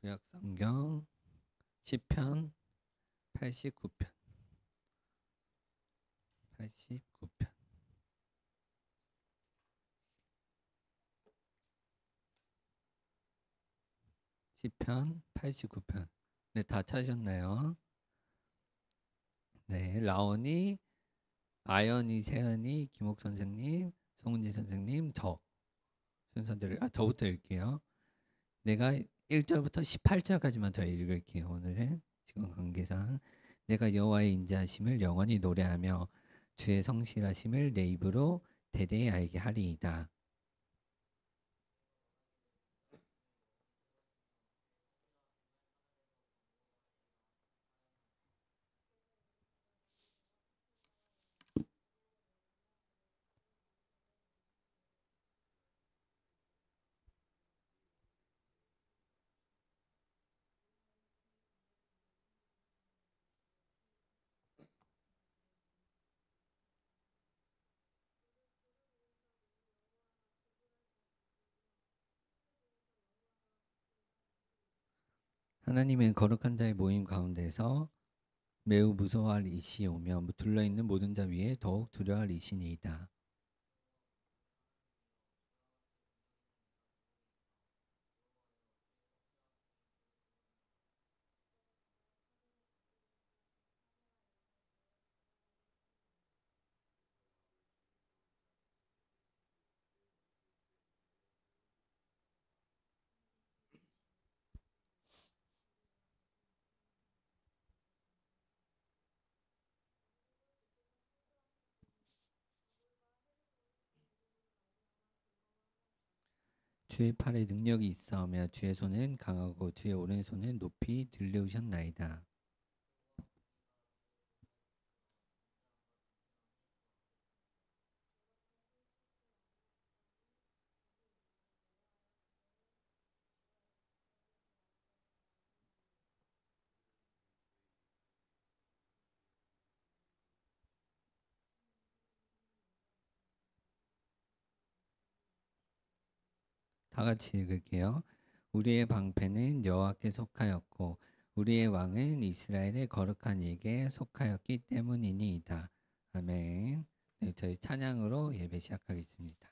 구약성경 시편 89편 89편 시편 89편. 네, 다 찾으셨나요? 네, 라온이, 아연이, 세연이, 김옥 선생님, 송은지 선생님, 저 순서대로 저부터 읽게요. 내가 1절부터 18절까지만 더 읽을게요. 오늘은 지금 관계상 내가 여호와의 인자하심을 영원히 노래하며 주의 성실하심을 내 입으로 대대히 알게 하리이다. 하나님은 거룩한 자의 모임 가운데서 매우 무서워할 이시 오며 둘러있는 모든 자 위에 더욱 두려워할 이시니이다. 주의 팔에 능력이 있사오며 주의 손은 강하고 주의 오른손은 높이 들려오셨나이다. 다 같이 읽을게요. 우리의 방패는 여호와께 속하였고 우리의 왕은 이스라엘의 거룩한 이에게 속하였기 때문이니이다. 아멘. 네, 저희 찬양으로 예배 시작하겠습니다.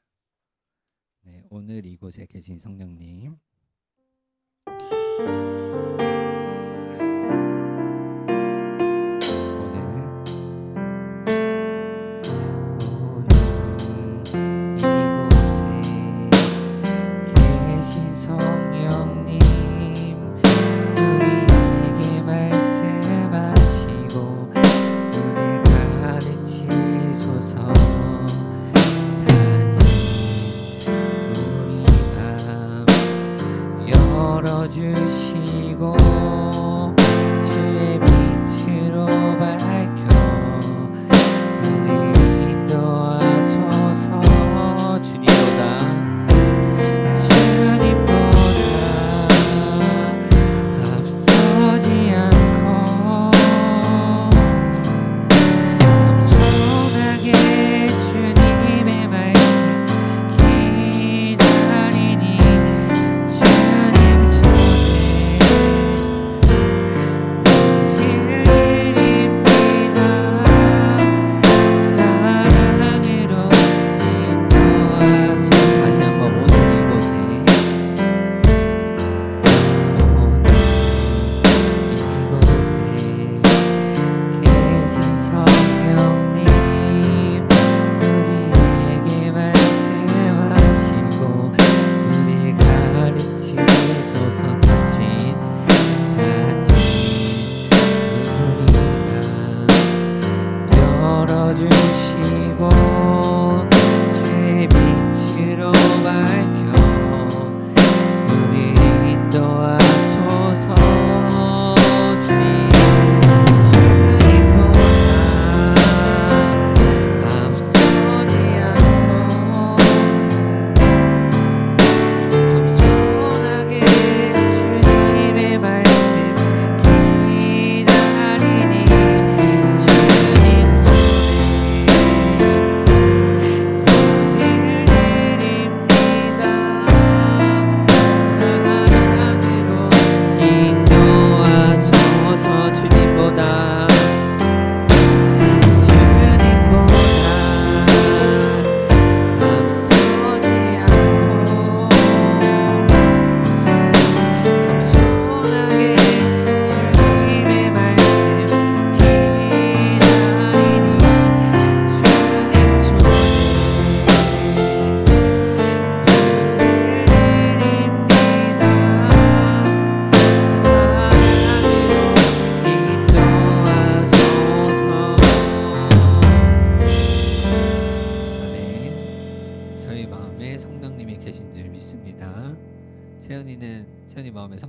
네, 오늘 이곳에 계신 성령님, 주시고 주의 빛으로 밝혀 우리 인도하소서. 주님보다 앞서지 않고 겸손하게 주님의 말씀 기다리니 주님 손에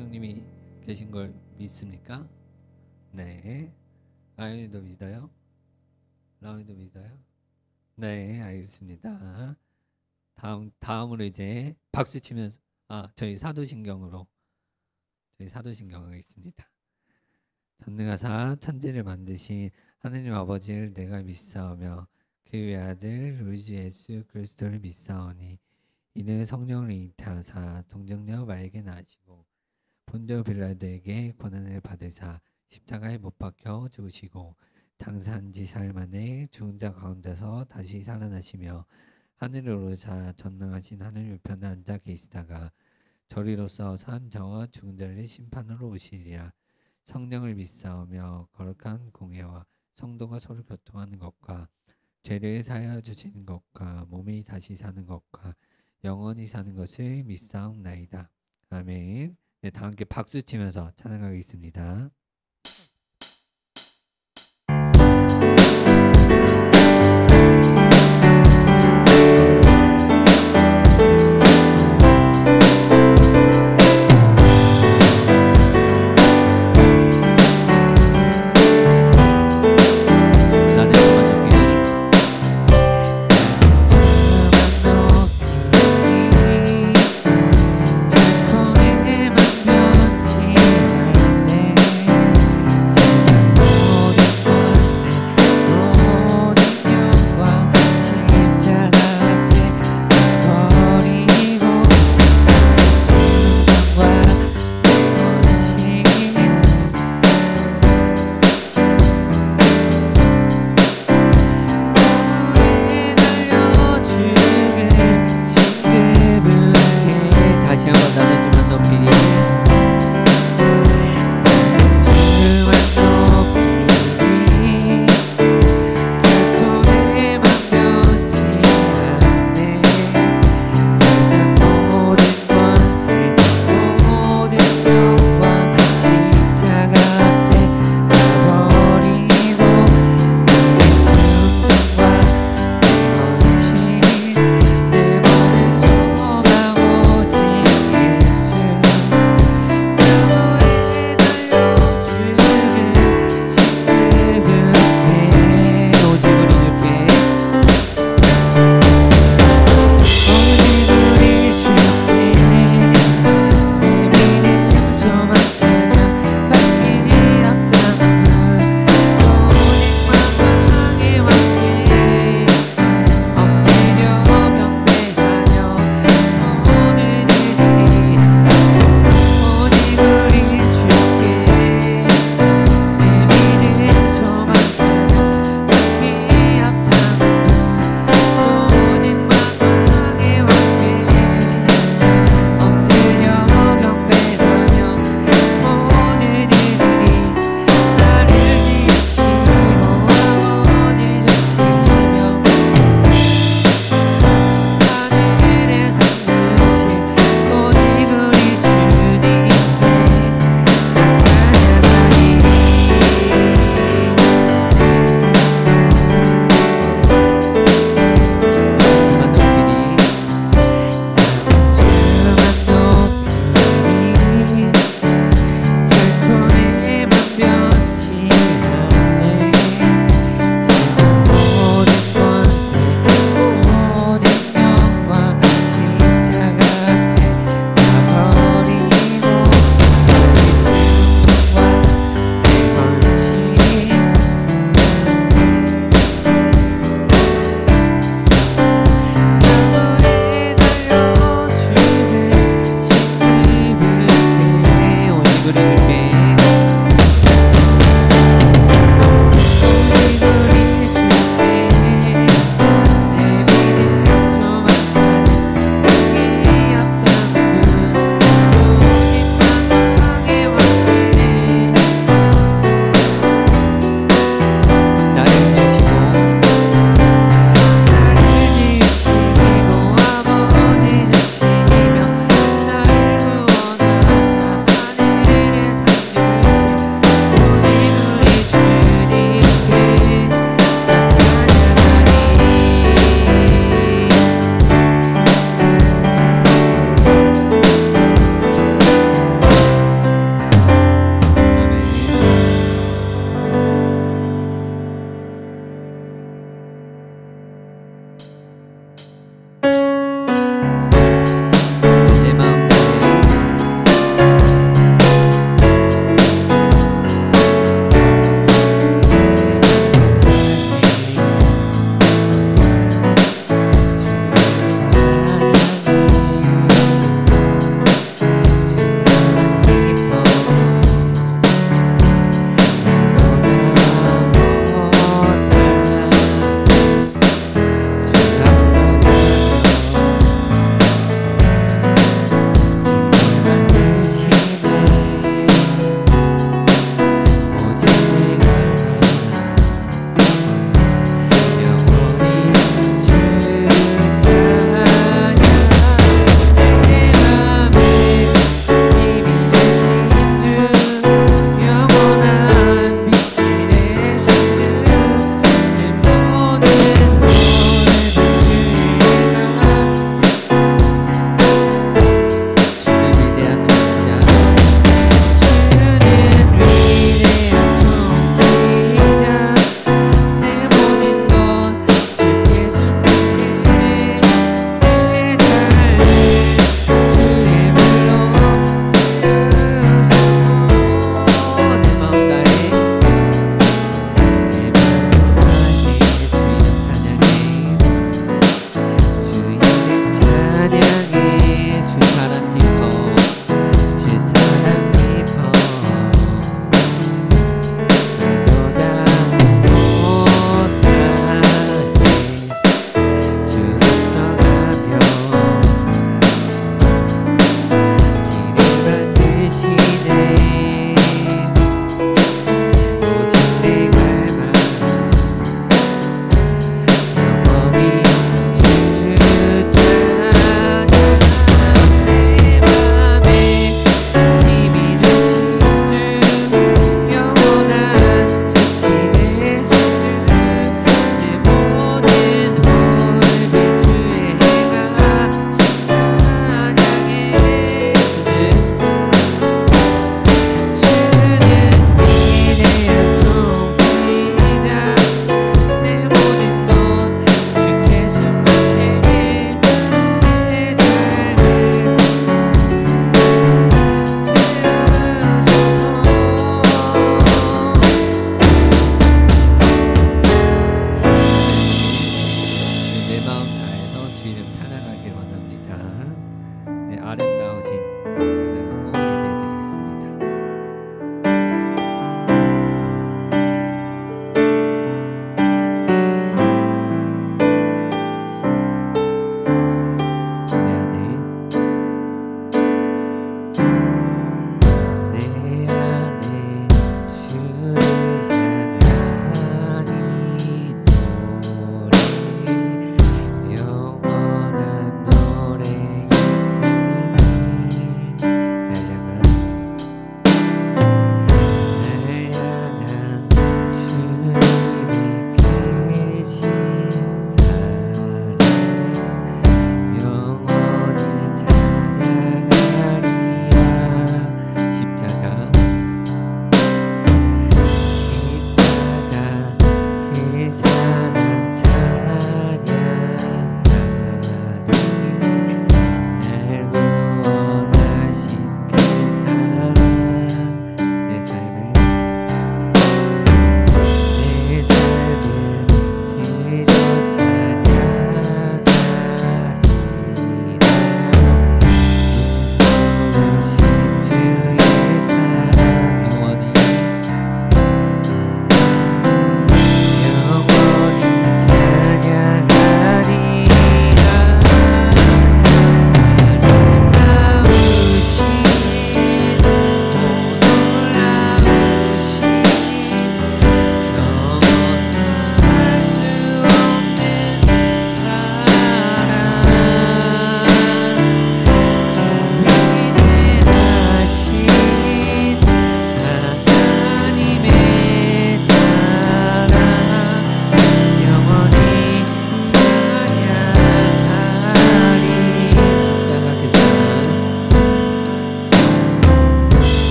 성령님이 계신 걸 믿습니까? 네. 아연이도 믿어요? 라온이도 믿어요? 네, 알겠습니다. 다음으로 이제 박수 치면서 저희 사도신경으로 있습니다. 전능하사 천지를 만드신 하느님 아버지를 내가 믿사오며 그 외아들 우리 주 예수 그리스도를 믿사오니 이는 성령을 잉태하사 동정녀 마리아에게 낳으시고 본디오 빌라도에게 고난을 받으사 십자가에 못 박혀 죽으시고 장사한 지 사흘 만에 죽은 자 가운데서 다시 살아나시며 하늘로 오르사 전능하신 하늘 우편에 앉아 계시다가 저리로서 산 자와 죽은 자를 심판으로 오시리라. 성령을 믿사오며 거룩한 공회와 성도가 서로 교통하는 것과 죄를 사하여 주시는 것과 몸이 다시 사는 것과 영원히 사는 것을 믿사옵나이다. 아멘. 네, 다 함께 박수 치면서 찬양하겠습니다.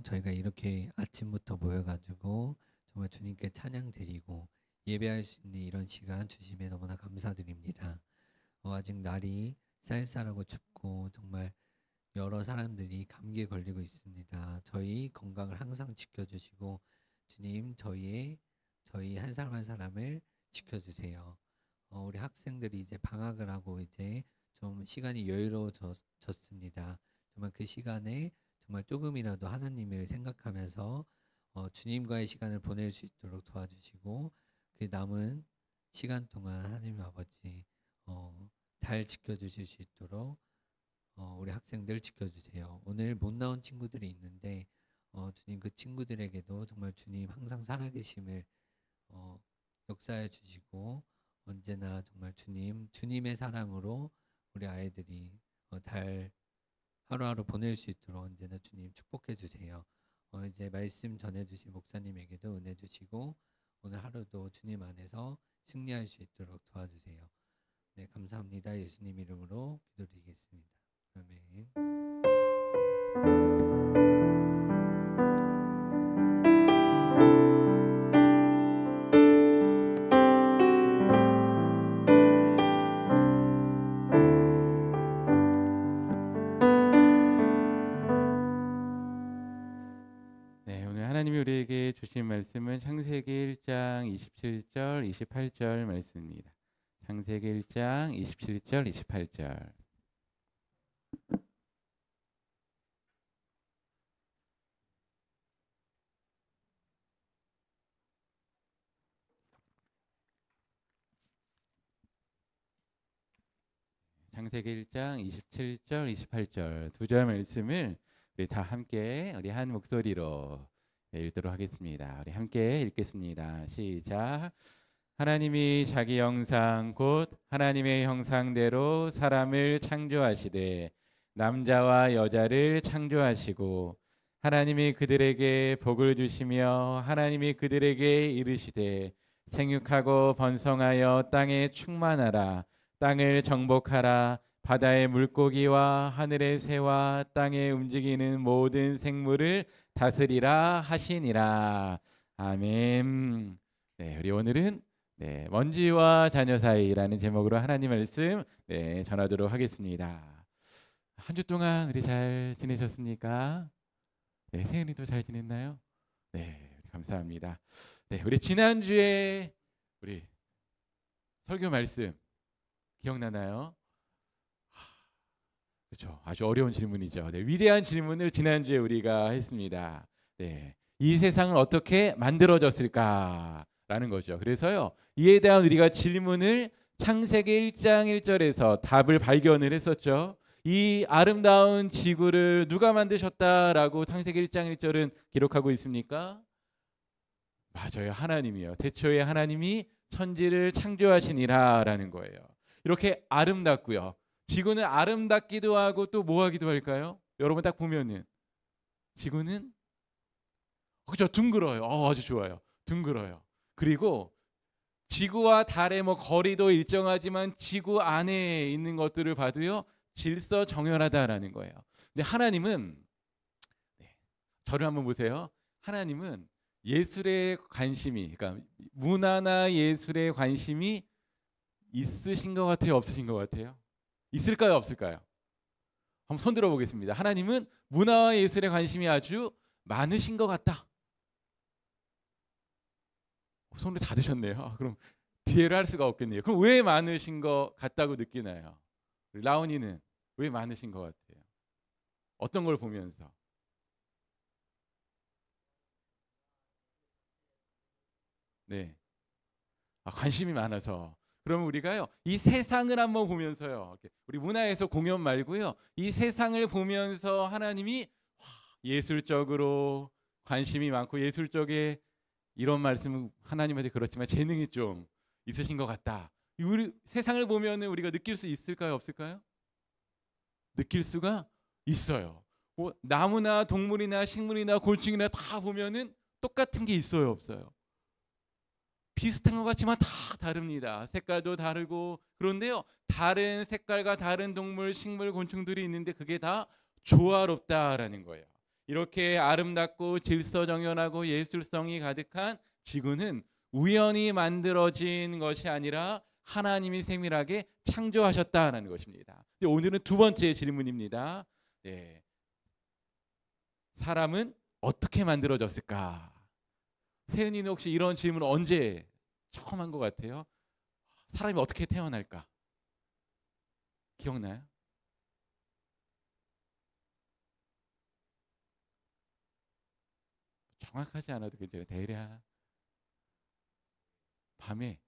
저희가 이렇게 아침부터 모여가지고 정말 주님께 찬양 드리고 예배할 수 있는 이런 시간 주심에 너무나 감사드립니다. 아직 날이 쌀쌀하고 춥고 정말 여러 사람들이 감기에 걸리고 있습니다. 저희 건강을 항상 지켜주시고 주님 저희 한 사람 한 사람을 지켜주세요. 우리 학생들이 이제 방학을 하고 이제 좀 시간이 여유로워졌습니다. 정말 그 시간에 정말 조금이라도 하나님을 생각하면서 주님과의 시간을 보낼 수 있도록 도와주시고 그 남은 시간 동안 하나님 아버지 잘 지켜주실 수 있도록 우리 학생들 지켜주세요. 오늘 못 나온 친구들이 있는데 주님 그 친구들에게도 정말 주님 항상 살아계심을 역사해 주시고 언제나 정말 주님의 사랑으로 우리 아이들이 잘 하루하루 보낼 수 있도록 언제나 주님 축복해 주세요. 이제 말씀 전해주신 목사님에게도 은혜 주시고 오늘 하루도 주님 안에서 승리할 수 있도록 도와주세요. 네, 감사합니다. 예수님 이름으로 기도드리겠습니다. 아멘. 하나님이 우리에게 주신 말씀은 창세기 1장 27절 28절 말씀입니다. 창세기 1장 27절 28절. 창세기 1장 27절 28절 두 절 말씀을 우리 다 함께 우리 한 목소리로 읽도록 하겠습니다. 우리 함께 읽겠습니다. 시작. 하나님이 자기 형상 곧 하나님의 형상대로 사람을 창조하시되 남자와 여자를 창조하시고 하나님이 그들에게 복을 주시며 하나님이 그들에게 이르시되 생육하고 번성하여 땅에 충만하라 땅을 정복하라 바다의 물고기와 하늘의 새와 땅에 움직이는 모든 생물을 다스리라 하시니라. 아멘. 네, 우리 오늘은 먼지와 자녀 사이라는 제목으로 하나님 말씀 전하도록 하겠습니다. 한 주 동안 우리 잘 지내셨습니까? 네, 세은이도 잘 지냈나요? 네, 감사합니다. 네, 우리 지난주에 우리 설교 말씀 기억나나요? 그렇죠. 아주 어려운 질문이죠. 네, 위대한 질문을 지난주에 우리가 했습니다. 네, 이 세상은 어떻게 만들어졌을까라는 거죠. 그래서요, 이에 대한 우리가 질문을 창세기 1장 1절에서 답을 발견을 했었죠. 이 아름다운 지구를 누가 만드셨다라고 창세기 1장 1절은 기록하고 있습니까? 맞아요. 하나님이요. 태초에 하나님이 천지를 창조하시니라라는 거예요. 이렇게 아름답고요. 지구는 아름답기도 하고 또 뭐 하기도 할까요? 여러분 딱 보면은 지구는 그렇죠. 둥글어요. 아주 좋아요. 둥글어요. 그리고 지구와 달의 거리도 일정하지만 지구 안에 있는 것들을 봐도요. 질서정연하다라는 거예요. 근데 하나님은 저를 한번 보세요. 하나님은 예술에 관심이 그러니까 문화나 예술에 관심이 있으신 것 같아요? 없으신 것 같아요? 있을까요? 없을까요? 한번 손 들어보겠습니다. 하나님은 문화와 예술에 관심이 아주 많으신 것 같다. 손을 다 드셨네요. 그럼 뒤에를 할 수가 없겠네요. 그럼 왜 많으신 것 같다고 느끼나요? 라온이는 왜 많으신 것 같아요? 어떤 걸 보면서? 네, 관심이 많아서. 그러면 우리가요 이 세상을 한번 보면서요 우리 문화에서 공연 말고요 이 세상을 보면서 하나님이 예술적으로 관심이 많고 예술 쪽에 이런 말씀은 하나님한테 그렇지만 재능이 좀 있으신 것 같다. 우리 세상을 보면은 우리가 느낄 수 있을까요? 없을까요? 느낄 수가 있어요. 나무나 동물이나 식물이나 곤충이나 다 보면은 똑같은 게 있어요? 없어요? 비슷한 것 같지만 다 다릅니다. 색깔도 다르고. 그런데요 다른 색깔과 다른 동물, 식물, 곤충들이 있는데 그게 다 조화롭다라는 거예요. 이렇게 아름답고 질서정연하고 예술성이 가득한 지구는 우연히 만들어진 것이 아니라 하나님이 세밀하게 창조하셨다는 것입니다. 근데 오늘은 두 번째 질문입니다. 네. 사람은 어떻게 만들어졌을까? 세은이는 혹시 이런 질문을 언제 처음 한 것 같아요? 사람이 어떻게 태어날까? 기억나요? 정확하지 않아도 괜찮아요. 대략 밤에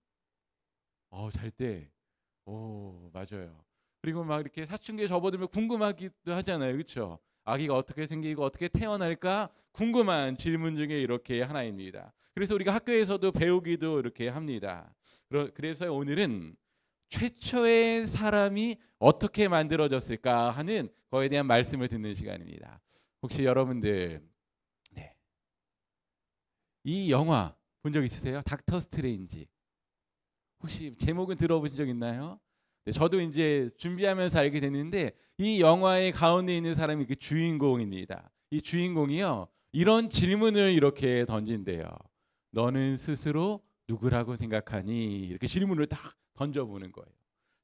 잘 때. 오, 맞아요. 그리고 막 이렇게 사춘기에 접어들면 궁금하기도 하잖아요. 그렇죠? 아기가 어떻게 생기고 어떻게 태어날까 궁금한 질문 중에 이렇게 하나입니다. 그래서 우리가 학교에서도 배우기도 이렇게 합니다. 그래서 오늘은 최초의 사람이 어떻게 만들어졌을까 하는 거에 대한 말씀을 듣는 시간입니다. 혹시 여러분들 네. 이 영화 본 적 있으세요? 닥터 스트레인지. 혹시 제목은 들어보신 적 있나요? 네, 저도 이제 준비하면서 알게 됐는데 이 영화의 가운데 있는 사람이 그 주인공입니다. 이 주인공이요 이런 질문을 이렇게 던진대요. 너는 스스로 누구라고 생각하니? 이렇게 질문을 딱 던져보는 거예요.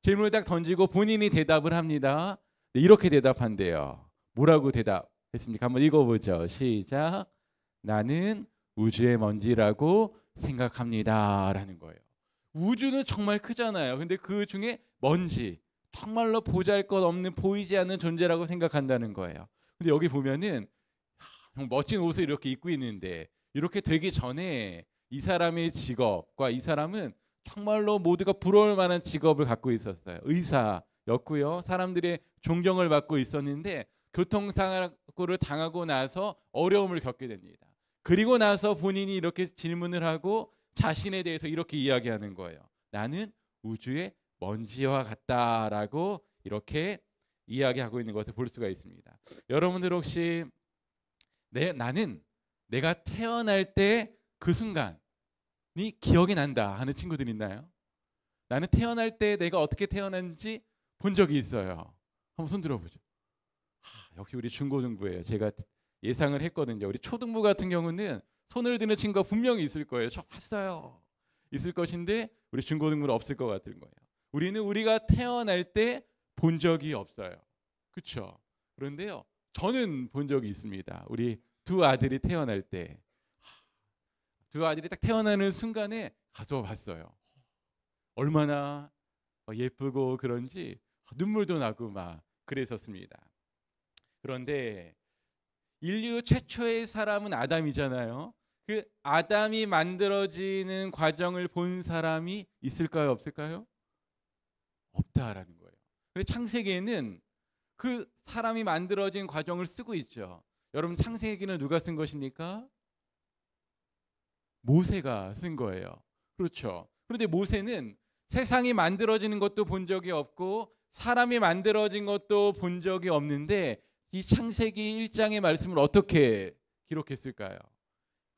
질문을 딱 던지고 본인이 대답을 합니다. 네, 이렇게 대답한대요. 뭐라고 대답했습니까? 한번 읽어보죠. 시작. 나는 우주의 먼지라고 생각합니다. 라는 거예요. 우주는 정말 크잖아요. 근데 그 중에 먼지, 정말로 보잘것없는 보이지 않는 존재라고 생각한다는 거예요. 근데 여기 보면은 멋진 옷을 이렇게 입고 있는데 이렇게 되기 전에 이 사람의 직업과 이 사람은 정말로 모두가 부러울 만한 직업을 갖고 있었어요. 의사였고요. 사람들의 존경을 받고 있었는데 교통사고를 당하고 나서 어려움을 겪게 됩니다. 그리고 나서 본인이 이렇게 질문을 하고 자신에 대해서 이렇게 이야기하는 거예요. 나는 우주의 먼지와 같다라고 이렇게 이야기하고 있는 것을 볼 수가 있습니다. 여러분들 혹시 나는 내가 태어날 때 그 순간이 기억이 난다 하는 친구들 있나요? 나는 태어날 때 내가 어떻게 태어났는지 본 적이 있어요. 한번 손 들어보죠. 역시 우리 중고등부예요. 제가 예상을 했거든요. 우리 초등부 같은 경우는 손을 드는 친구가 분명히 있을 거예요. 저 봤어요. 있을 것인데 우리 중고등부는 없을 것 같은 거예요. 우리는 우리가 태어날 때 본 적이 없어요. 그렇죠? 그런데요. 저는 본 적이 있습니다. 우리 두 아들이 태어날 때. 두 아들이 딱 태어나는 순간에 가서 봤어요. 얼마나 예쁘고 그런지 눈물도 나고 막 그랬었습니다. 그런데 인류 최초의 사람은 아담이잖아요. 그 아담이 만들어지는 과정을 본 사람이 있을까요? 없을까요? 없다라는 거예요. 그래서 창세기에는 그 사람이 만들어진 과정을 쓰고 있죠. 여러분 창세기는 누가 쓴 것입니까? 모세가 쓴 거예요. 그렇죠. 그런데 모세는 세상이 만들어지는 것도 본 적이 없고 사람이 만들어진 것도 본 적이 없는데 이 창세기 1장의 말씀을 어떻게 기록했을까요?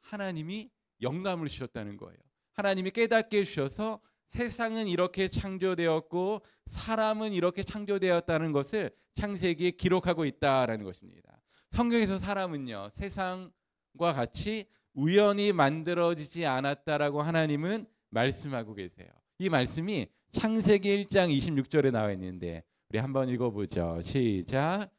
하나님이 영감을 주셨다는 거예요. 하나님이 깨닫게 해주셔서 세상은 이렇게 창조되었고 사람은 이렇게 창조되었다는 것을 창세기에 기록하고 있다라는 것입니다. 성경에서 사람은요 세상과 같이 우연히 만들어지지 않았다라고 하나님은 말씀하고 계세요. 이 말씀이 창세기 1장 26절에 나와 있는데 우리 한번 읽어보죠. 시작.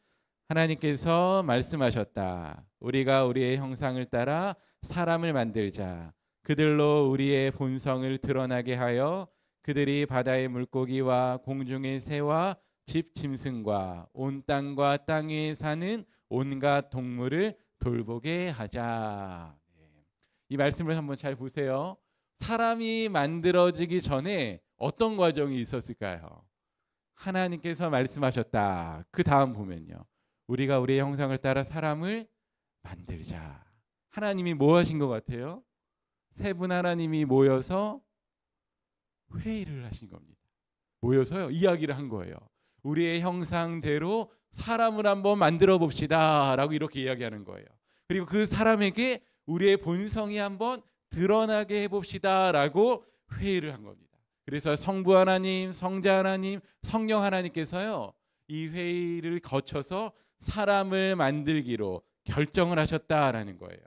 하나님께서 말씀하셨다. 우리가 우리의 형상을 따라 사람을 만들자. 그들로 우리의 본성을 드러나게 하여 그들이 바다의 물고기와 공중의 새와 집 짐승과 온 땅과 땅 위에 사는 온갖 동물을 돌보게 하자. 이 말씀을 한번 잘 보세요. 사람이 만들어지기 전에 어떤 과정이 있었을까요? 하나님께서 말씀하셨다. 그 다음 보면요. 우리가 우리의 형상을 따라 사람을 만들자. 하나님이 뭐 하신 것 같아요? 세 분 하나님이 모여서 회의를 하신 겁니다. 모여서요 이야기를 한 거예요. 우리의 형상대로 사람을 한번 만들어 봅시다 라고 이렇게 이야기하는 거예요. 그리고 그 사람에게 우리의 본성이 한번 드러나게 해봅시다 라고 회의를 한 겁니다. 그래서 성부 하나님, 성자 하나님, 성령 하나님께서요 이 회의를 거쳐서 사람을 만들기로 결정을 하셨다라는 거예요.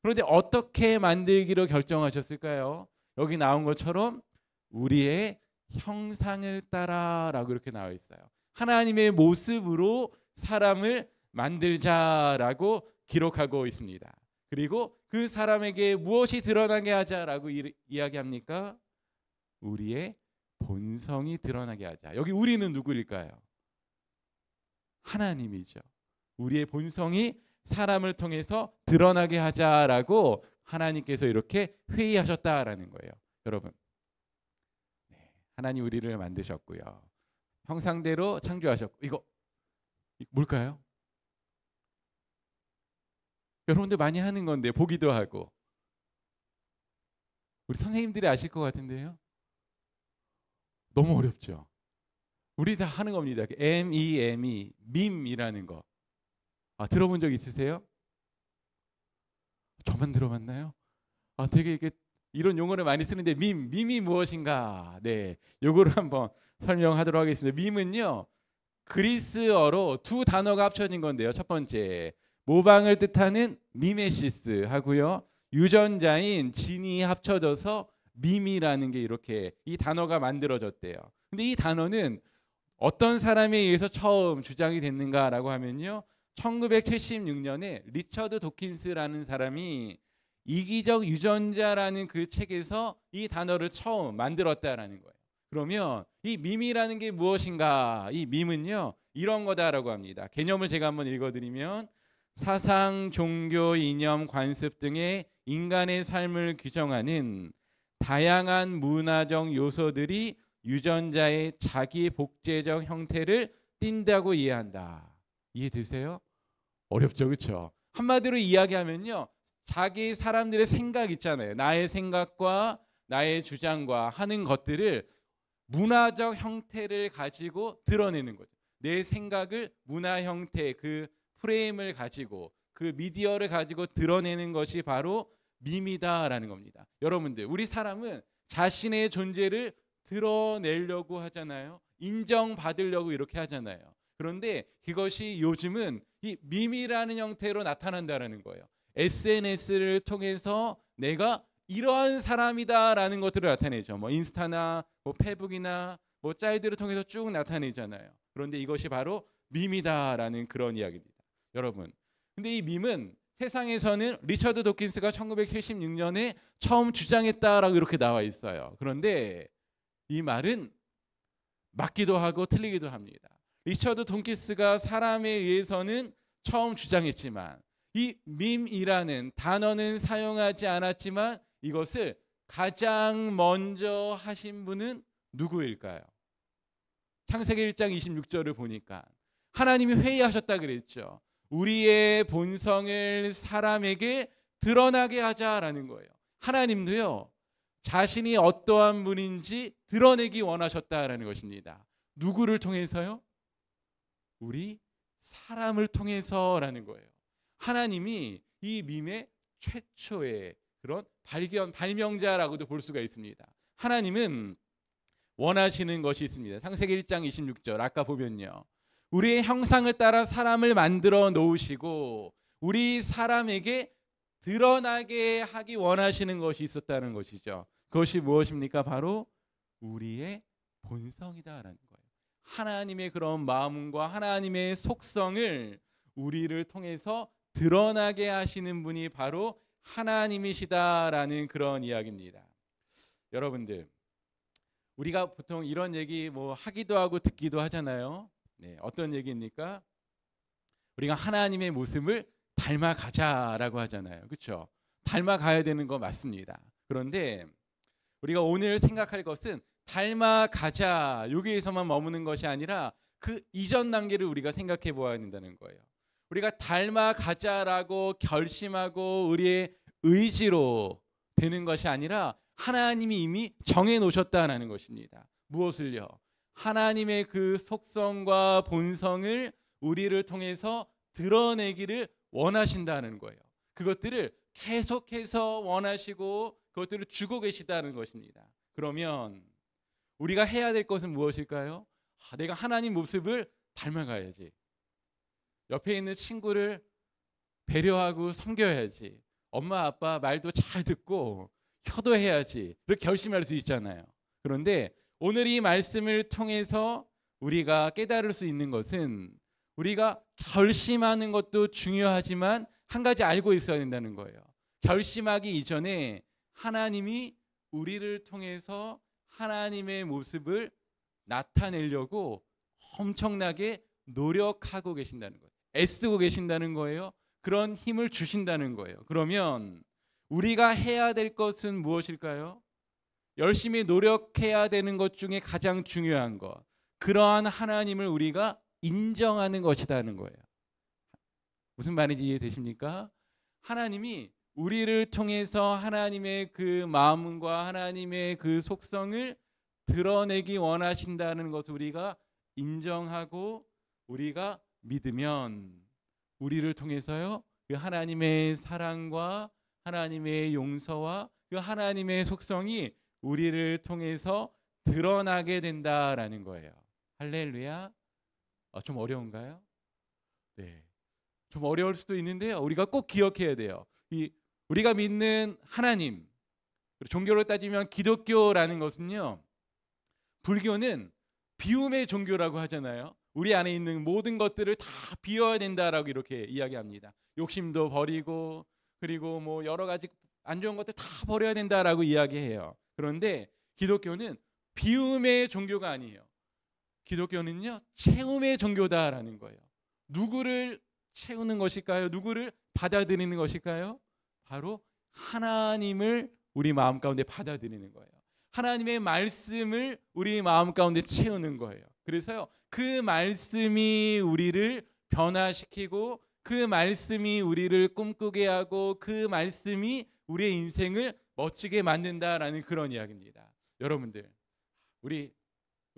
그런데 어떻게 만들기로 결정하셨을까요? 여기 나온 것처럼 우리의 형상을 따라라고 이렇게 나와 있어요. 하나님의 모습으로 사람을 만들자라고 기록하고 있습니다. 그리고 그 사람에게 무엇이 드러나게 하자라고 이야기합니까? 우리의 본성이 드러나게 하자. 여기 우리는 누구일까요? 하나님이죠. 우리의 본성이 사람을 통해서 드러나게 하자라고 하나님께서 이렇게 회의하셨다라는 거예요. 여러분, 하나님 우리를 만드셨고요. 형상대로 창조하셨고, 이거 뭘까요? 여러분들 많이 하는 건데 보기도 하고. 우리 선생님들이 아실 것 같은데요. 너무 어렵죠. 우리 다 하는 겁니다. MEME, 밈이라는 거. 들어본 적 있으세요? 저만 들어봤나요? 되게 이렇게 이런 용어를 많이 쓰는데 밈이 무엇인가? 네, 요거를 한번 설명하도록 하겠습니다. 밈은요, 그리스어로 두 단어가 합쳐진 건데요. 첫 번째, 모방을 뜻하는 미메시스 하고요, 유전자인 진이 합쳐져서 밈이라는 게 이렇게 이 단어가 만들어졌대요. 근데 이 단어는 어떤 사람에 의해서 처음 주장이 됐는가라고 하면요, 1976년에 리처드 도킨스라는 사람이 이기적 유전자라는 그 책에서 이 단어를 처음 만들었다라는 거예요. 그러면 이 밈이라는 게 무엇인가? 이 밈은요, 이런 거다라고 합니다. 개념을 제가 한번 읽어드리면, 사상, 종교, 이념, 관습 등의 인간의 삶을 규정하는 다양한 문화적 요소들이 유전자의 자기 복제적 형태를 띈다고 이해한다. 이해되세요? 어렵죠, 그렇죠? 한마디로 이야기하면요, 자기 사람들의 생각 있잖아요. 나의 생각과 나의 주장과 하는 것들을 문화적 형태를 가지고 드러내는 거죠. 내 생각을 문화 형태, 그 프레임을 가지고, 그 미디어를 가지고 드러내는 것이 바로 밈이다라는 겁니다. 여러분들, 우리 사람은 자신의 존재를 드러내려고 하잖아요. 인정받으려고 이렇게 하잖아요. 그런데 그것이 요즘은 이 밈이라는 형태로 나타난다라는 거예요. SNS를 통해서 내가 이러한 사람이다라는 것들을 나타내죠. 뭐 인스타나 뭐 페북이나 뭐 짤들을 통해서 쭉 나타내잖아요. 그런데 이것이 바로 밈이다라는 그런 이야기입니다. 여러분, 근데 이 밈은 세상에서는 리처드 도킨스가 1976년에 처음 주장했다라고 이렇게 나와 있어요. 그런데 이 말은 맞기도 하고 틀리기도 합니다. 리처드 도킨스가 사람에 의해서는 처음 주장했지만, 이 밈이라는 단어는 사용하지 않았지만 이것을 가장 먼저 하신 분은 누구일까요? 창세기 1장 26절을 보니까 하나님이 회의하셨다 그랬죠. 우리의 본성을 사람에게 드러나게 하자라는 거예요. 하나님도요, 자신이 어떠한 분인지 드러내기 원하셨다라는 것입니다. 누구를 통해서요? 우리 사람을 통해서라는 거예요. 하나님이 이 밈의 최초의 그런 발명자라고도 볼 수가 있습니다. 하나님은 원하시는 것이 있습니다. 창세기 1장 26절 아까 보면요, 우리의 형상을 따라 사람을 만들어 놓으시고 우리 사람에게 드러나게 하기 원하시는 것이 있었다는 것이죠. 그것이 무엇입니까? 바로 우리의 본성이다라는 거예요. 하나님의 그런 마음과 하나님의 속성을 우리를 통해서 드러나게 하시는 분이 바로 하나님이시다라는 그런 이야기입니다. 여러분들, 우리가 보통 이런 얘기 뭐 하기도 하고 듣기도 하잖아요. 네, 어떤 얘기입니까? 우리가 하나님의 모습을 닮아가자라고 하잖아요. 그렇죠? 닮아가야 되는 거 맞습니다. 그런데 우리가 오늘 생각할 것은 닮아가자 여기에서만 머무는 것이 아니라 그 이전 단계를 우리가 생각해 보아야 된다는 거예요. 우리가 닮아가자라고 결심하고 우리의 의지로 되는 것이 아니라 하나님이 이미 정해 놓으셨다는 것입니다. 무엇을요? 하나님의 그 속성과 본성을 우리를 통해서 드러내기를 원하신다는 거예요. 그것들을 계속해서 원하시고 그것들을 주고 계시다는 것입니다. 그러면 우리가 해야 될 것은 무엇일까요? 내가 하나님 모습을 닮아가야지. 옆에 있는 친구를 배려하고 섬겨야지. 엄마 아빠 말도 잘 듣고 효도해야지. 그렇게 결심할 수 있잖아요. 그런데 오늘 이 말씀을 통해서 우리가 깨달을 수 있는 것은 우리가 결심하는 것도 중요하지만 한 가지 알고 있어야 된다는 거예요. 결심하기 이전에 하나님이 우리를 통해서 하나님의 모습을 나타내려고 엄청나게 노력하고 계신다는 거예요. 애쓰고 계신다는 거예요. 그런 힘을 주신다는 거예요. 그러면 우리가 해야 될 것은 무엇일까요? 열심히 노력해야 되는 것 중에 가장 중요한 것, 그러한 하나님을 우리가 인정하는 것이라는 거예요. 무슨 말인지 이해되십니까? 하나님이 우리를 통해서 하나님의 그 마음과 하나님의 그 속성을 드러내기 원하신다는 것을 우리가 인정하고 우리가 믿으면 우리를 통해서요, 그 하나님의 사랑과 하나님의 용서와 그 하나님의 속성이 우리를 통해서 드러나게 된다라는 거예요. 할렐루야. 좀 어려운가요? 네, 좀 어려울 수도 있는데요. 우리가 꼭 기억해야 돼요. 우리가 믿는 하나님, 종교로 따지면 기독교라는 것은요, 불교는 비움의 종교라고 하잖아요. 우리 안에 있는 모든 것들을 다 비워야 된다라고 이렇게 이야기합니다. 욕심도 버리고 그리고 뭐 여러 가지 안 좋은 것들 다 버려야 된다라고 이야기해요. 그런데 기독교는 비움의 종교가 아니에요. 기독교는요, 채움의 종교다라는 거예요. 누구를 채우는 것일까요? 누구를 받아들이는 것일까요? 바로 하나님을 우리 마음 가운데 받아들이는 거예요. 하나님의 말씀을 우리 마음 가운데 채우는 거예요. 그래서요, 그 말씀이 우리를 변화시키고 그 말씀이 우리를 꿈꾸게 하고 그 말씀이 우리의 인생을 멋지게 만든다라는 그런 이야기입니다. 여러분들, 우리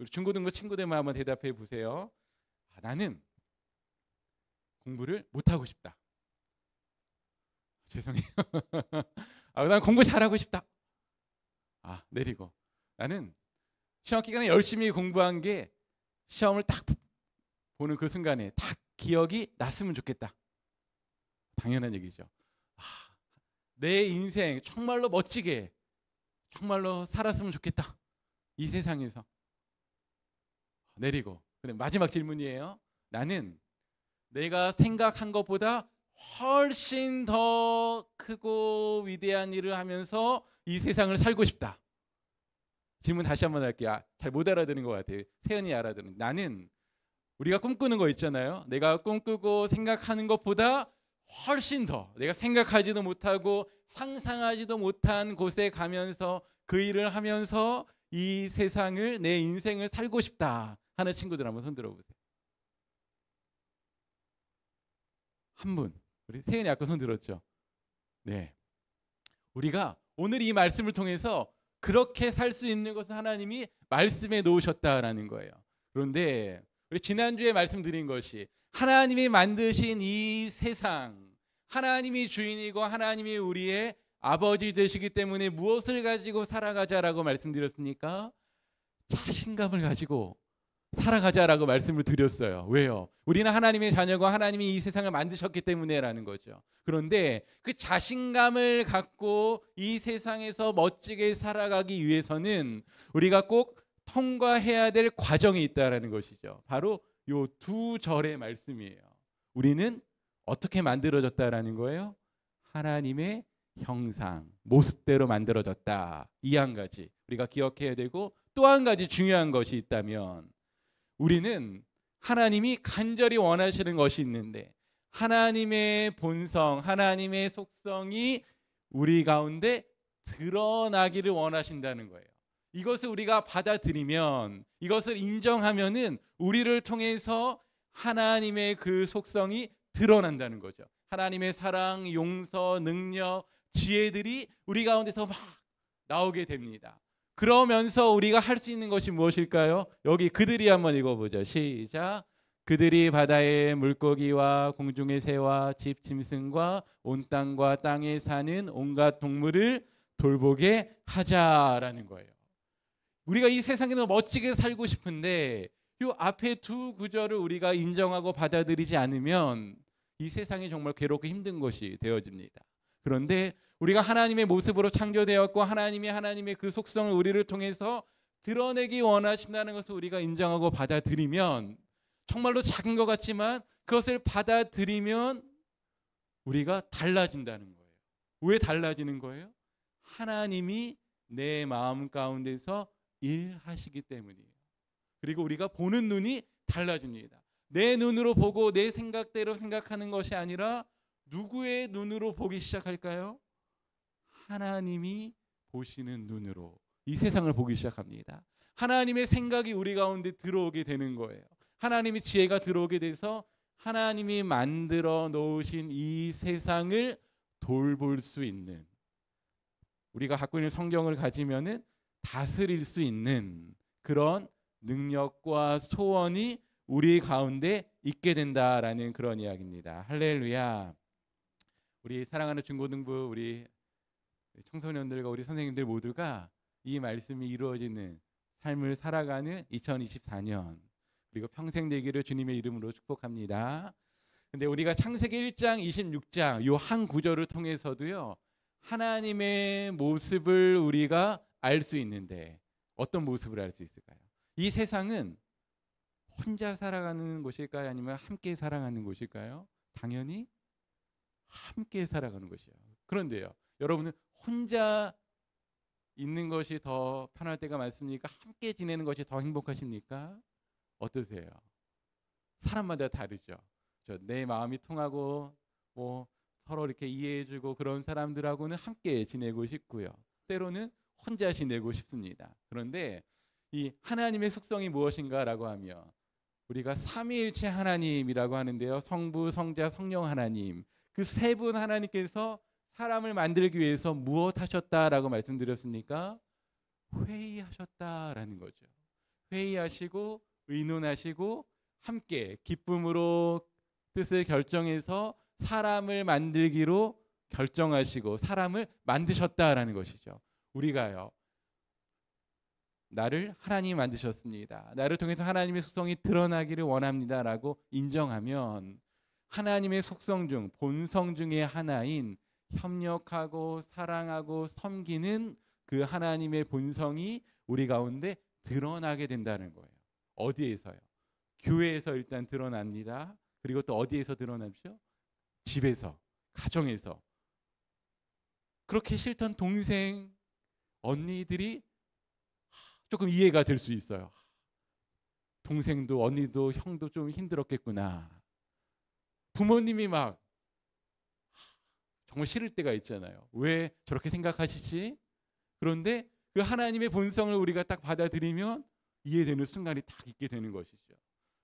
중고등부 친구들만 한번 대답해 보세요. 나는 공부를 못하고 싶다. 죄송해요. 난 공부 잘하고 싶다. 내리고 나는 시험 기간에 열심히 공부한 게 시험을 딱 보는 그 순간에 딱 기억이 났으면 좋겠다. 당연한 얘기죠. 내 인생 정말로 멋지게 정말로 살았으면 좋겠다. 이 세상에서. 내리고. 근데 마지막 질문이에요. 나는 내가 생각한 것보다 훨씬 더 크고 위대한 일을 하면서 이 세상을 살고 싶다. 질문 다시 한번 할게요. 잘 못 알아듣는 것 같아요. 세연이 알아듣는. 나는 우리가 꿈꾸는 거 있잖아요. 내가 꿈꾸고 생각하는 것보다 훨씬 더 내가 생각하지도 못하고 상상하지도 못한 곳에 가면서 그 일을 하면서 이 세상을, 내 인생을 살고 싶다 하는 친구들 한번 손 들어보세요. 한 분. 우리 세연이 아까 손 들었죠? 네. 우리가 오늘 이 말씀을 통해서 그렇게 살 수 있는 것은 하나님이 말씀에 놓으셨다라는 거예요. 그런데 우리 지난주에 말씀드린 것이 하나님이 만드신 이 세상, 하나님이 주인이고 하나님이 우리의 아버지 되시기 때문에 무엇을 가지고 살아가자라고 말씀드렸습니까? 자신감을 가지고 살아가자라고 말씀을 드렸어요. 왜요? 우리는 하나님의 자녀고 하나님이 이 세상을 만드셨기 때문에라는 거죠. 그런데 그 자신감을 갖고 이 세상에서 멋지게 살아가기 위해서는 우리가 꼭 통과해야 될 과정이 있다라는 것이죠. 바로 요 두 절의 말씀이에요. 우리는 어떻게 만들어졌다라는 거예요? 하나님의 형상, 모습대로 만들어졌다. 이 한 가지 우리가 기억해야 되고, 또 한 가지 중요한 것이 있다면 우리는 하나님이 간절히 원하시는 것이 있는데 하나님의 본성, 하나님의 속성이 우리 가운데 드러나기를 원하신다는 거예요. 이것을 우리가 받아들이면, 이것을 인정하면은 우리를 통해서 하나님의 그 속성이 드러난다는 거죠. 하나님의 사랑, 용서, 능력, 지혜들이 우리 가운데서 막 나오게 됩니다. 그러면서 우리가 할 수 있는 것이 무엇일까요? 여기 그들이 한번 읽어보죠. 시작. 그들이 바다의 물고기와 공중의 새와 집 짐승과 온 땅과 땅에 사는 온갖 동물을 돌보게 하자라는 거예요. 우리가 이 세상에서 멋지게 살고 싶은데 이 앞에 두 구절을 우리가 인정하고 받아들이지 않으면 이 세상이 정말 괴롭고 힘든 것이 되어집니다. 그런데 우리가 하나님의 모습으로 창조되었고 하나님의 그 속성을 우리를 통해서 드러내기 원하신다는 것을 우리가 인정하고 받아들이면, 정말로 작은 것 같지만 그것을 받아들이면 우리가 달라진다는 거예요. 왜 달라지는 거예요? 하나님이 내 마음 가운데서 일하시기 때문이에요. 그리고 우리가 보는 눈이 달라집니다. 내 눈으로 보고 내 생각대로 생각하는 것이 아니라 누구의 눈으로 보기 시작할까요? 하나님이 보시는 눈으로 이 세상을 보기 시작합니다. 하나님의 생각이 우리 가운데 들어오게 되는 거예요. 하나님의 지혜가 들어오게 돼서 하나님이 만들어 놓으신 이 세상을 돌볼 수 있는, 우리가 갖고 있는 성경을 가지면은 다스릴 수 있는 그런 능력과 소원이 우리 가운데 있게 된다라는 그런 이야기입니다. 할렐루야. 우리 사랑하는 중고등부 우리 청소년들과 우리 선생님들 모두가 이 말씀이 이루어지는 삶을 살아가는 2024년 그리고 평생 되기를 주님의 이름으로 축복합니다. 근데 우리가 창세기 1장 26장 요 한 구절을 통해서도요, 하나님의 모습을 우리가 알 수 있는데, 어떤 모습을 알 수 있을까요? 이 세상은 혼자 살아가는 곳일까요? 아니면 함께 살아가는 곳일까요? 당연히 함께 살아가는 것이요. 그런데요, 여러분은 혼자 있는 것이 더 편할 때가 많습니까? 함께 지내는 것이 더 행복하십니까? 어떠세요? 사람마다 다르죠. 내 마음이 통하고 뭐 서로 이렇게 이해해주고 그런 사람들하고는 함께 지내고 싶고요. 때로는 혼자 지내고 싶습니다. 그런데 이 하나님의 속성이 무엇인가라고 하면 우리가 삼위일체 하나님이라고 하는데요. 성부, 성자, 성령 하나님, 그 세 분 하나님께서 사람을 만들기 위해서 무엇 하셨다라고 말씀드렸습니까? 회의하셨다라는 거죠. 회의하시고 의논하시고 함께 기쁨으로 뜻을 결정해서 사람을 만들기로 결정하시고 사람을 만드셨다라는 것이죠. 우리가요, 나를 하나님이 만드셨습니다. 나를 통해서 하나님의 속성이 드러나기를 원합니다라고 인정하면 하나님의 속성 중 본성 중의 하나인 협력하고 사랑하고 섬기는 그 하나님의 본성이 우리 가운데 드러나게 된다는 거예요. 어디에서요? 교회에서 일단 드러납니다. 그리고 또 어디에서 드러나죠? 집에서, 가정에서. 그렇게 싫던 동생, 언니들이 조금 이해가 될 수 있어요. 동생도 언니도 형도 좀 힘들었겠구나. 부모님이 막 정말 싫을 때가 있잖아요. 왜 저렇게 생각하시지? 그런데 그 하나님의 본성을 우리가 딱 받아들이면 이해되는 순간이 딱 있게 되는 것이죠.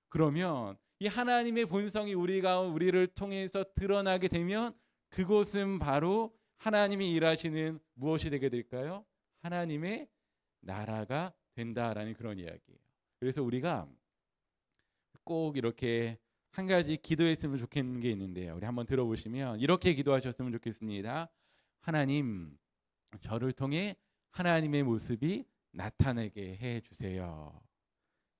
그러면 이 하나님의 본성이 우리를 통해서 드러나게 되면 그곳은 바로 하나님이 일하시는 무엇이 되게 될까요? 하나님의 나라가 된다라는 그런 이야기예요. 그래서 우리가 꼭 이렇게 한 가지 기도했으면 좋겠는 게 있는데요. 우리 한번 들어보시면 이렇게 기도하셨으면 좋겠습니다. 하나님, 저를 통해 하나님의 모습이 나타나게 해주세요.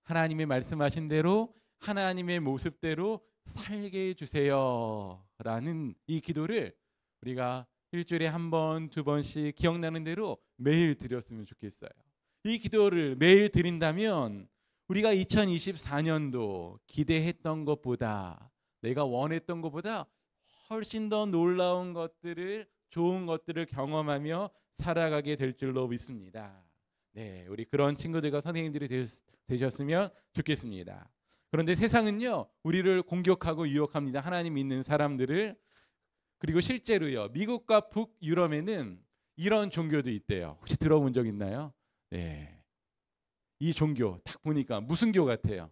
하나님의 말씀하신 대로 하나님의 모습대로 살게 해주세요 라는 이 기도를 우리가 일주일에 한 번, 두 번씩 기억나는 대로 매일 드렸으면 좋겠어요. 이 기도를 매일 드린다면 우리가 2024년도 기대했던 것보다, 내가 원했던 것보다 훨씬 더 놀라운 것들을, 좋은 것들을 경험하며 살아가게 될 줄로 믿습니다. 네, 우리 그런 친구들과 선생님들이 되셨으면 좋겠습니다. 그런데 세상은요, 우리를 공격하고 유혹합니다. 하나님 믿는 사람들을. 그리고 실제로요, 미국과 북유럽에는 이런 종교도 있대요. 혹시 들어본 적 있나요? 네. 이 종교 딱 보니까 무슨 교 같아요?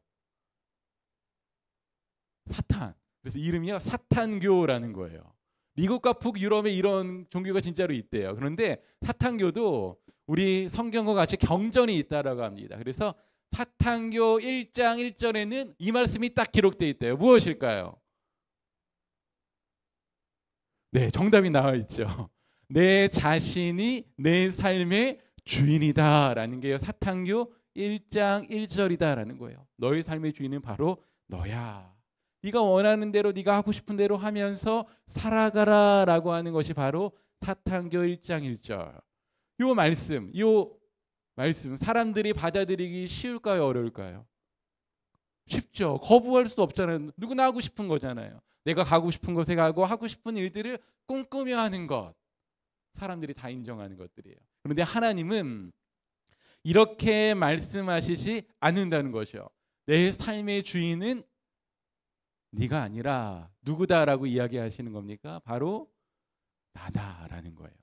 사탄. 그래서 이름이요, 사탄교라는 거예요. 미국과 북유럽에 이런 종교가 진짜로 있대요. 그런데 사탄교도 우리 성경과 같이 경전이 있다라고 합니다. 그래서 사탄교 1장 1절에는 이 말씀이 딱 기록되어 있대요. 무엇일까요? 네, 정답이 나와 있죠. 내 자신이 내 삶의 주인이다라는 게요, 사탄교 1장 1절이다라는 거예요. 너의 삶의 주인은 바로 너야. 네가 원하는 대로 네가 하고 싶은 대로 하면서 살아가라라고 하는 것이 바로 사탄교 1장 1절. 요 말씀 사람들이 받아들이기 쉬울까요, 어려울까요? 쉽죠. 거부할 수 없잖아요. 누구나 하고 싶은 거잖아요. 내가 가고 싶은 곳에 가고 하고 싶은 일들을 꿈꾸며 하는 것. 사람들이 다 인정하는 것들이에요. 그런데 하나님은 이렇게 말씀하시지 않는다는 것이요. 내 삶의 주인은 네가 아니라 누구다라고 이야기하시는 겁니까? 바로 나다라는 거예요.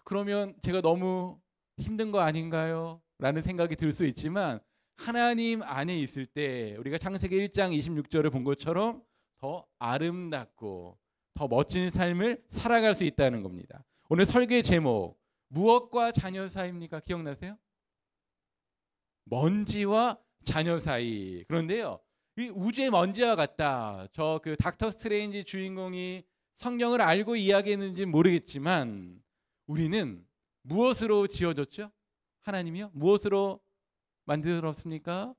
그러면 제가 너무 힘든 거 아닌가요? 라는 생각이 들 수 있지만 하나님 안에 있을 때 우리가 창세기 1장 26절을 본 것처럼 더 아름답고 더 멋진 삶을 살아갈 수 있다는 겁니다. 오늘 설교의 제목 무엇과 자녀 사이입니까? 기억나세요? 먼지와 자녀 사이. 그런데요, 이 우주의 먼지와 같다. 저 그 닥터 스트레인지 주인공이 성경을 알고 이야기했는지 모르겠지만 우리는 무엇으로 지어졌죠? 하나님이요? 무엇으로 만들었습니까?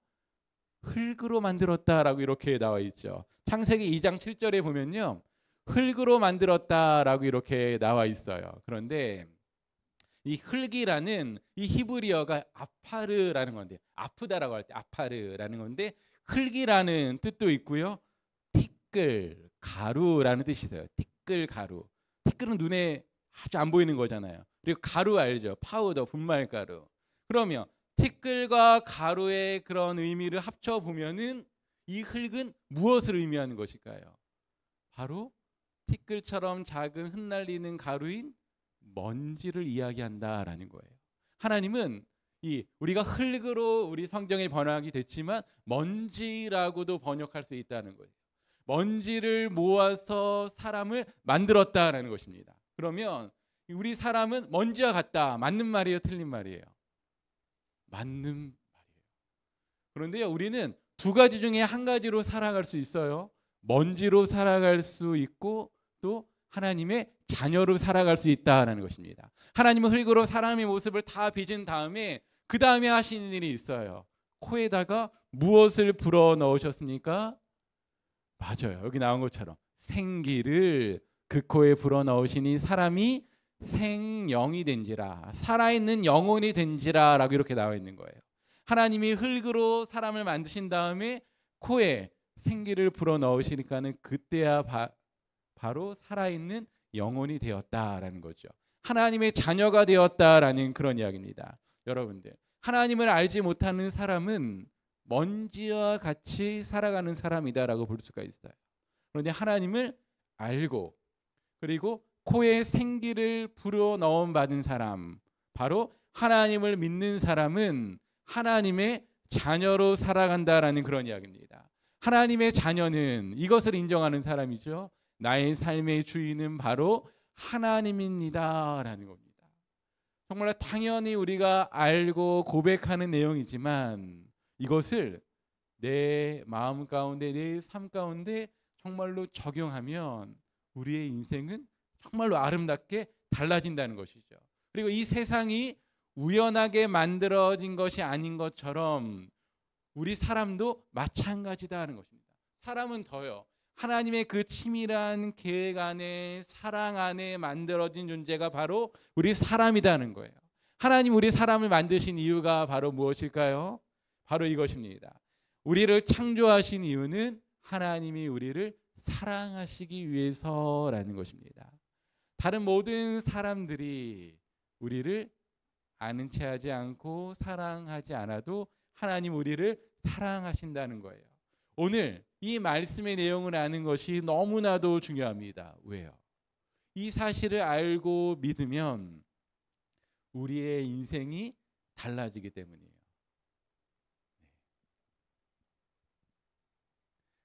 흙으로 만들었다라고 이렇게 나와 있죠. 창세기 2장 7절에 보면요, 흙으로 만들었다라고 이렇게 나와 있어요. 그런데 이 흙이라는 이 히브리어가 아파르라는 건데, 아프다라고 할 때 아파르라는 건데 흙이라는 뜻도 있고요, 티끌 가루라는 뜻이 있어요. 티끌 가루. 티끌은 눈에 아주 안 보이는 거잖아요. 그리고 가루 알죠? 파우더, 분말가루. 그러면 티끌과 가루의 그런 의미를 합쳐 보면은 이 흙은 무엇을 의미하는 것일까요? 바로 티끌처럼 작은 흩날리는 가루인 먼지를 이야기한다라는 거예요. 하나님은 이 우리가 흙으로 우리 성경에 번역이 됐지만 먼지라고도 번역할 수 있다는 거예요. 먼지를 모아서 사람을 만들었다라는 것입니다. 그러면 우리 사람은 먼지와 같다. 맞는 말이에요, 틀린 말이에요? 맞는 말이에요. 그런데요, 우리는 두 가지 중에 한 가지로 살아갈 수 있어요. 먼지로 살아갈 수 있고 또 하나님의 자녀로 살아갈 수 있다는 것입니다. 하나님은 흙으로 사람의 모습을 다 빚은 다음에 그 다음에 하시는 일이 있어요. 코에다가 무엇을 불어 넣으셨습니까? 맞아요. 여기 나온 것처럼 생기를 그 코에 불어 넣으시니 사람이 생영이 된지라, 살아있는 영혼이 된지라 라고 이렇게 나와 있는 거예요. 하나님이 흙으로 사람을 만드신 다음에 코에 생기를 불어 넣으시니까는 그때야 바로 살아있는 영혼이 되었다라는 거죠. 하나님의 자녀가 되었다라는 그런 이야기입니다. 여러분들, 하나님을 알지 못하는 사람은 먼지와 같이 살아가는 사람이다라고 볼 수가 있어요. 그런데 하나님을 알고 그리고 코에 생기를 불어 넣음 받은 사람, 바로 하나님을 믿는 사람은 하나님의 자녀로 살아간다라는 그런 이야기입니다. 하나님의 자녀는 이것을 인정하는 사람이죠. 나의 삶의 주인은 바로 하나님입니다라는 겁니다. 정말 당연히 우리가 알고 고백하는 내용이지만 이것을 내 마음 가운데, 내 삶 가운데 정말로 적용하면 우리의 인생은 정말로 아름답게 달라진다는 것이죠. 그리고 이 세상이 우연하게 만들어진 것이 아닌 것처럼 우리 사람도 마찬가지다는 것입니다. 사람은 더요, 하나님의 그 치밀한 계획 안에, 사랑 안에 만들어진 존재가 바로 우리 사람이라는 거예요. 하나님 우리 사람을 만드신 이유가 바로 무엇일까요? 바로 이것입니다. 우리를 창조하신 이유는 하나님이 우리를 사랑하시기 위해서라는 것입니다. 다른 모든 사람들이 우리를 아는 체 하지 않고 사랑하지 않아도 하나님 우리를 사랑하신다는 거예요. 오늘 이 말씀의 내용을 아는 것이 너무나도 중요합니다. 왜요? 이 사실을 알고 믿으면 우리의 인생이 달라지기 때문이에요.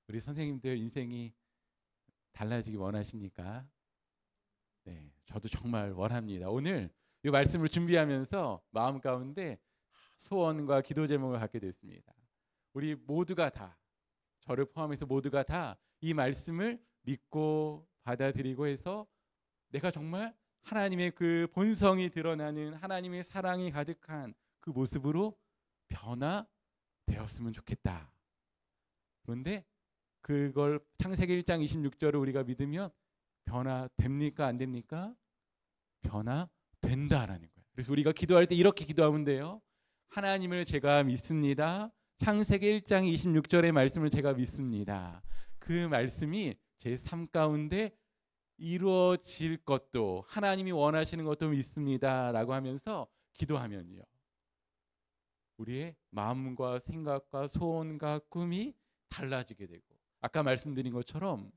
우리 선생님들 인생이 달라지기 원하십니까? 네, 저도 정말 원합니다. 오늘 이 말씀을 준비하면서 마음 가운데 소원과 기도 제목을 갖게 됐습니다. 우리 모두가 다, 저를 포함해서 모두가 다 이 말씀을 믿고 받아들이고 해서 내가 정말 하나님의 그 본성이 드러나는 하나님의 사랑이 가득한 그 모습으로 변화되었으면 좋겠다. 그런데 그걸 창세기 1장 26절을 우리가 믿으면 변화됩니까? 안 됩니까? 변화된다라는 거예요. 그래서 우리가 기도할 때 이렇게 기도하면 돼요. 하나님을 제가 믿습니다. 창세기 1장 26절의 말씀을 제가 믿습니다. 그 말씀이 제 삶 가운데 이루어질 것도 하나님이 원하시는 것도 믿습니다 라고 하면서 기도하면요, 우리의 마음과 생각과 소원과 꿈이 달라지게 되고, 아까 말씀드린 것처럼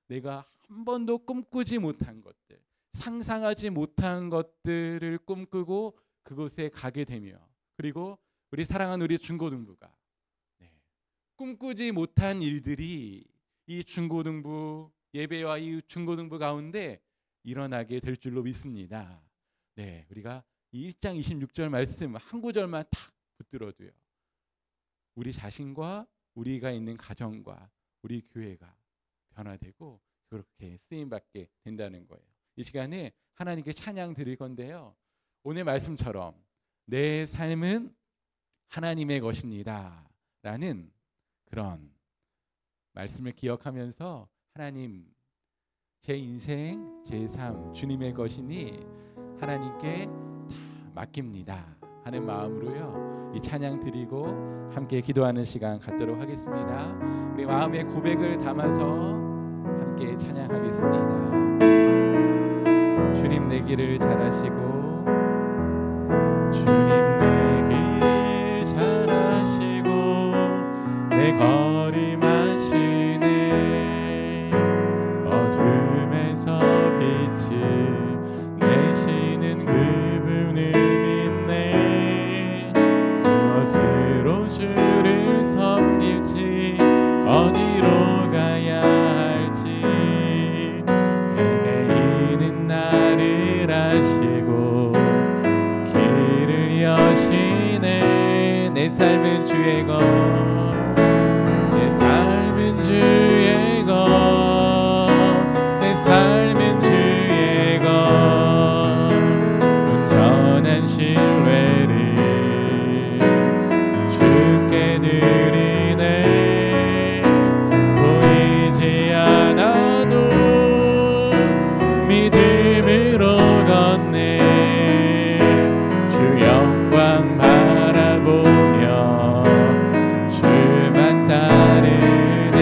내가 한 번도 꿈꾸지 못한 것들, 상상하지 못한 것들을 꿈꾸고 그곳에 가게 되며, 그리고 우리 사랑하는 우리 중고등부가 꿈꾸지 못한 일들이 이 중고등부 예배와 이 중고등부 가운데 일어나게 될 줄로 믿습니다. 네, 우리가 이 1장 26절 말씀 한 구절만 탁 붙들어도요, 우리 자신과 우리가 있는 가정과 우리 교회가 변화되고 그렇게 쓰임받게 된다는 거예요. 이 시간에 하나님께 찬양 드릴 건데요, 오늘 말씀처럼 내 삶은 하나님의 것입니다 라는 그런 말씀을 기억하면서, 하나님, 제 인생, 제 삶 주님의 것이니 하나님께 다 맡깁니다 하는 마음으로요, 이 찬양 드리고 함께 기도하는 시간 갖도록 하겠습니다. 우리 마음의 고백을 담아서 함께 찬양하겠습니다. 주님 내 길을 잘 아시고, 주님 내 길을 잘 아시고, 내 걸음 아시네. 어둠에서 빛을 내시는 그분을 믿네. 무엇으로 주를 섬길지, 어디로 가야 할지 헤매이는 나를 아시고 길을 여시네. 내 삶은 주의 것, 내 삶은 주의 것, 내 삶은 주의 것. 온전한 신뢰를 주께 드리네. 보이지 않아도 믿음으로 걷네. 주 영광 바라보며 주만 따르네.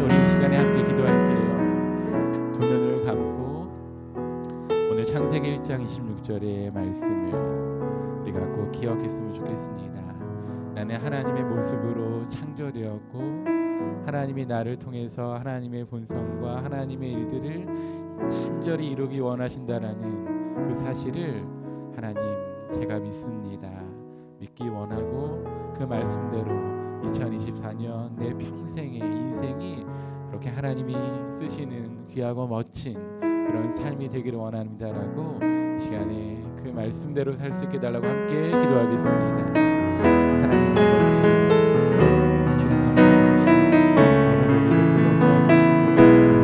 우리 이 시간에 함께 기도할게요. 두 눈을 감고 오늘 창세기 1장 26절의 말씀을 우리가 꼭 기억했으면 좋겠습니다. 나는 하나님의 모습으로 창조되었고, 하나님이 나를 통해서 하나님의 본성과 하나님의 일들을 간절히 이루기 원하신다라는 그 사실을 하나님 제가 믿습니다. 믿기 원하고 그 말씀대로 2024년 내 평생의 인생이 그렇게 하나님이 쓰시는 귀하고 멋진 그런 삶이 되기를 원합니다라고 이 시간에 그 말씀대로 살 수 있게 달라고 함께 기도하겠습니다. 하나님 아버지, 주님 감사합니다. 오늘 우리를 불러 모아주시고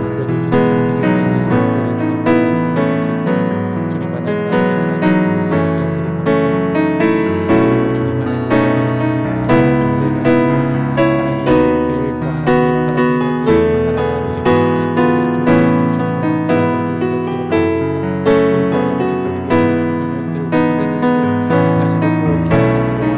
특별히 주님 창세기 1장 26절에 주님과 말씀하시고 주님 하나님 앞에 하나님의 뜻을 이루게 하시니 감사합니다. 그리고 주님 하나님 주님 생각의 존재가 아니라 하나님 주님 계획과 하나님의 사랑을 가진 그 사랑하는 창조된 존재임을 주님 하나님 아버지 우리가 기억합니다. 그 사랑하는 주님과 주님 청소년들, 우리 선생님들 이 사실을 꼭 기억하기를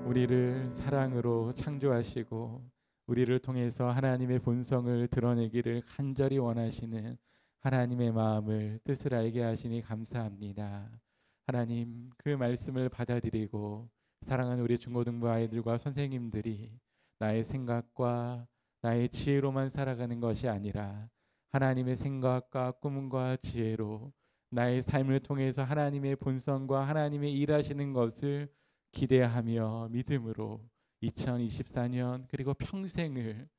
우리를 사랑으로 창조하시고 우리를 통해서 하나님의 본성을 드러내기를 간절히 원하시는 하나님의 마음을 뜻을 알게 하시니 감사합니다. 하나님, 그 말씀을 받아들이고 사랑하는 우리 중고등부 아이들과 선생님들이 나의 생각과 나의 지혜로만 살아가는 것이 아니라 하나님의 생각과 꿈과 지혜로 나의 삶을 통해서 하나님의 본성과 하나님의 일하시는 것을 기대하며 믿음으로 2024년 그리고 평생을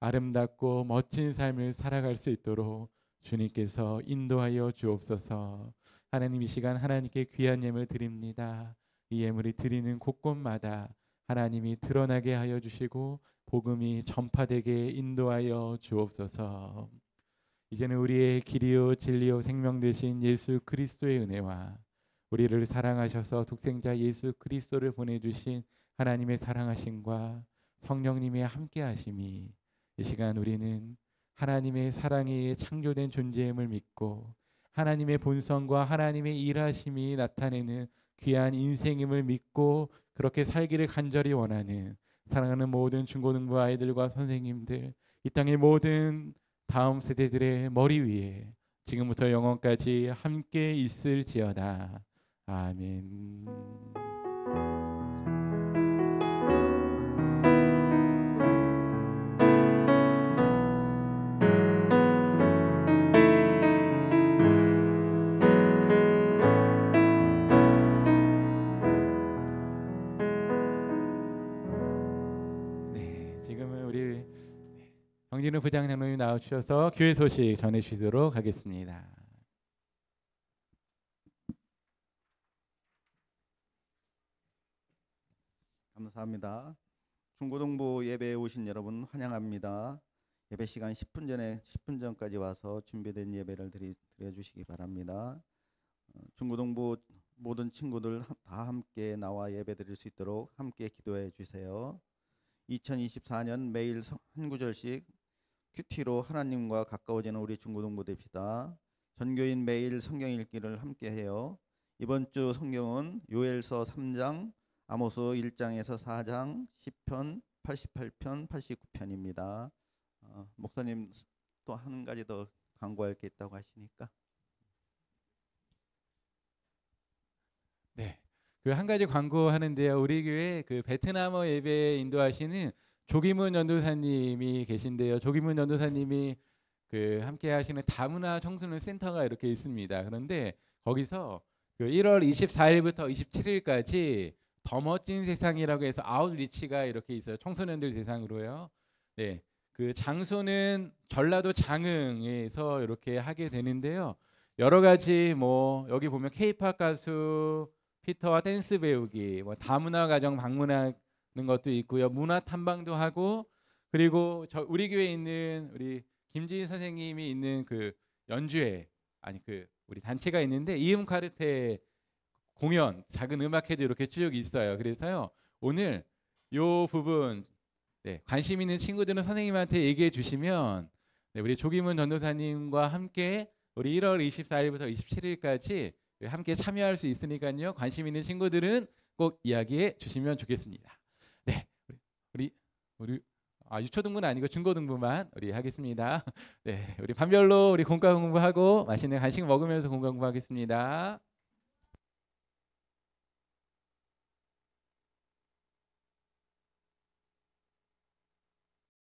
아름답고 멋진 삶을 살아갈 수 있도록 주님께서 인도하여 주옵소서. 하나님, 이 시간 하나님께 귀한 예물 드립니다. 이 예물이 드리는 곳곳마다 하나님이 드러나게 하여 주시고 복음이 전파되게 인도하여 주옵소서. 이제는 우리의 길이요 진리요 생명 되신 예수 그리스도의 은혜와 우리를 사랑하셔서 독생자 예수 그리스도를 보내주신 하나님의 사랑하심과 성령님의 함께하심이 이 시간 우리는 하나님의 사랑에 창조된 존재임을 믿고 하나님의 본성과 하나님의 일하심이 나타내는 귀한 인생임을 믿고 그렇게 살기를 간절히 원하는 사랑하는 모든 중고등부 아이들과 선생님들, 이 땅의 모든 다음 세대들의 머리 위에 지금부터 영원까지 함께 있을지어다. 아멘. 지금은 우리 정진우 부장장로님 나와주셔서 교회 소식 전해주시도록 하겠습니다. 감사합니다. 중고등부 예배에 오신 여러분 환영합니다. 예배 시간 10분 전까지 와서 준비된 예배를 드려주시기 바랍니다. 중고등부 모든 친구들 다 함께 나와 예배 드릴 수 있도록 함께 기도해 주세요. 2024년 매일 한 구절씩 큐티로 하나님과 가까워지는 우리 중고등부 됩시다. 전교인 매일 성경 읽기를 함께 해요. 이번 주 성경은 요엘서 3장, 아모스 1장에서 4장, 시편 88편, 89편입니다. 목사님 또 한 가지 더 광고할 게 있다고 하시니까. 네, 그 한 가지 광고하는데요. 우리 교회 그 베트남어 예배 인도하시는 조기문 전도사님이 계신데요. 조기문 전도사님이 그 함께 하시는 다문화 청소년 센터가 이렇게 있습니다. 그런데 거기서 그 1월 24일부터 27일까지 더 멋진 세상이라고 해서 아웃리치가 이렇게 있어요. 청소년들 대상으로요. 네, 그 장소는 전라도 장흥에서 이렇게 하게 되는데요. 여러 가지 뭐 여기 보면 K-팝 가수 피터와 댄스 배우기, 뭐 다문화 가정 방문하는 것도 있고요. 문화 탐방도 하고, 그리고 우리 교회에 있는 우리 김지인 선생님이 있는 그 연주회, 아니 그 우리 단체가 있는데 이음 카르테 공연, 작은 음악회도 이렇게 쭉 있어요. 그래서요, 오늘 요 부분 관심 있는 친구들은 선생님한테 얘기해 주시면 우리 조기문 전도사님과 함께 우리 1월 24일부터 27일까지 함께 참여할 수 있으니까요. 관심 있는 친구들은 꼭 이야기해 주시면 좋겠습니다. 네, 우리 유초등부는 아니고 중고등부만 우리 하겠습니다. 네, 우리 반별로 우리 공과 공부하고 맛있는 간식 먹으면서 공과 공부하겠습니다.